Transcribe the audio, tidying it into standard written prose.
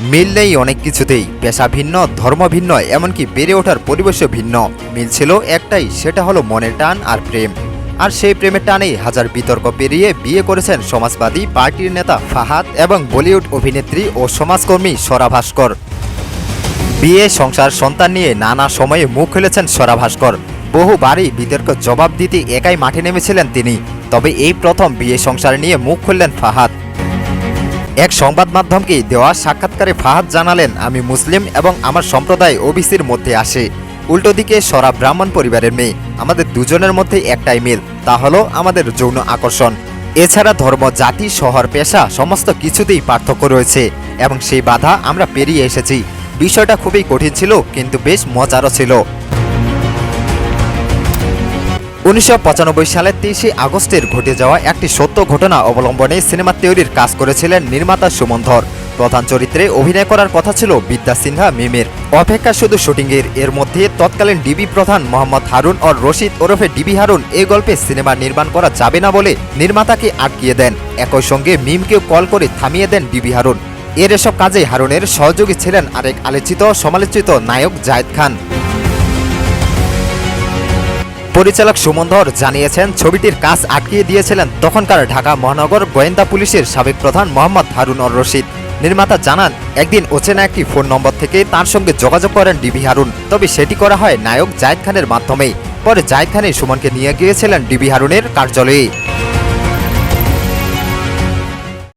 মিল নেই অনেক কিছুতেই, পেশা ভিন্ন, ধর্ম ভিন্ন, এমনকি বেড়ে ওঠার পরিবেশও ভিন্ন। মিল ছিল একটাই, সেটা হলো মনের টান আর প্রেম। আর সেই প্রেমের টানেই হাজার বিতর্ক পেরিয়ে বিয়ে করেছেন সমাজবাদী পার্টির নেতা ফাহাদ এবং বলিউড অভিনেত্রী ও সমাজকর্মী স্বরা ভাস্কর। বিয়ে, সংসার, সন্তান নিয়ে নানা সময়ে মুখ খুলেছেন স্বরা ভাস্কর। বহুবারই বিতর্ক জবাব দিতে একাই মাঠে নেমেছিলেন তিনি। তবে এই প্রথম বিয়ে সংসার নিয়ে মুখ খুললেন ফাহাদ। এক সংবাদ মাধ্যমকে দেওয়া সাক্ষাৎকারে ফাহাদ জানালেন, আমি মুসলিম এবং আমার সম্প্রদায় ওবিসির মধ্যে আসে। উল্টো দিকে স্বরা ব্রাহ্মণ পরিবারের মেয়ে। আমাদের দুজনের মধ্যে একটাই মিল, তা হলো আমাদের যৌন আকর্ষণ। এছাড়া ধর্ম, জাতি, শহর, পেশা সমস্ত কিছুতেই পার্থক্য রয়েছে এবং সেই বাধা আমরা পেরিয়ে এসেছি। বিষয়টা খুবই কঠিন ছিল, কিন্তু বেশ মজারও ছিল। 1995 সালের 23 আগস্টের ঘটে যাওয়া একটি সত্য ঘটনা অবলম্বনে সিনেমা তৈরির কাজ করেছিলেন নির্মাতা সুমন ধর। প্রধান চরিত্রে অভিনয় করার কথা ছিল বিদ্যা সিনহা মিমের। অপেক্ষা শুধু শুটিংয়ের। এর মধ্যে তৎকালীন ডিবি প্রধান মোহাম্মদ হারুন ও রশিদ ওরফে ডিবি হারুন এই গল্পে সিনেমা নির্মাণ করা যাবে না বলে নির্মাতাকে আটকিয়ে দেন। একই সঙ্গে মিমকেও কল করে থামিয়ে দেন ডিবি হারুন। এসব কাজে হারুনের সহযোগী ছিলেন আরেক আলোচিত সমালোচিত নায়ক জায়েদ খান। পরিচালক সুমন ধর জানিয়েছেন, ছবিটির কাজ আটকিয়ে দিয়েছিলেন তখনকার ঢাকা মহানগর গোয়েন্দা পুলিশের সাবেক প্রধান মোহাম্মদ হারুন অর রশিদ। নির্মাতা জানান, একদিন অচেনা একটি ফোন নম্বর থেকে তার সঙ্গে যোগাযোগ করেন ডিবি হারুন। তবে সেটি করা হয় নায়ক জায়েদ খানের মাধ্যমেই। পরে জায়েদ খানই সুমনকে নিয়ে গিয়েছিলেন ডিবি হারুনের কার্যালয়ে।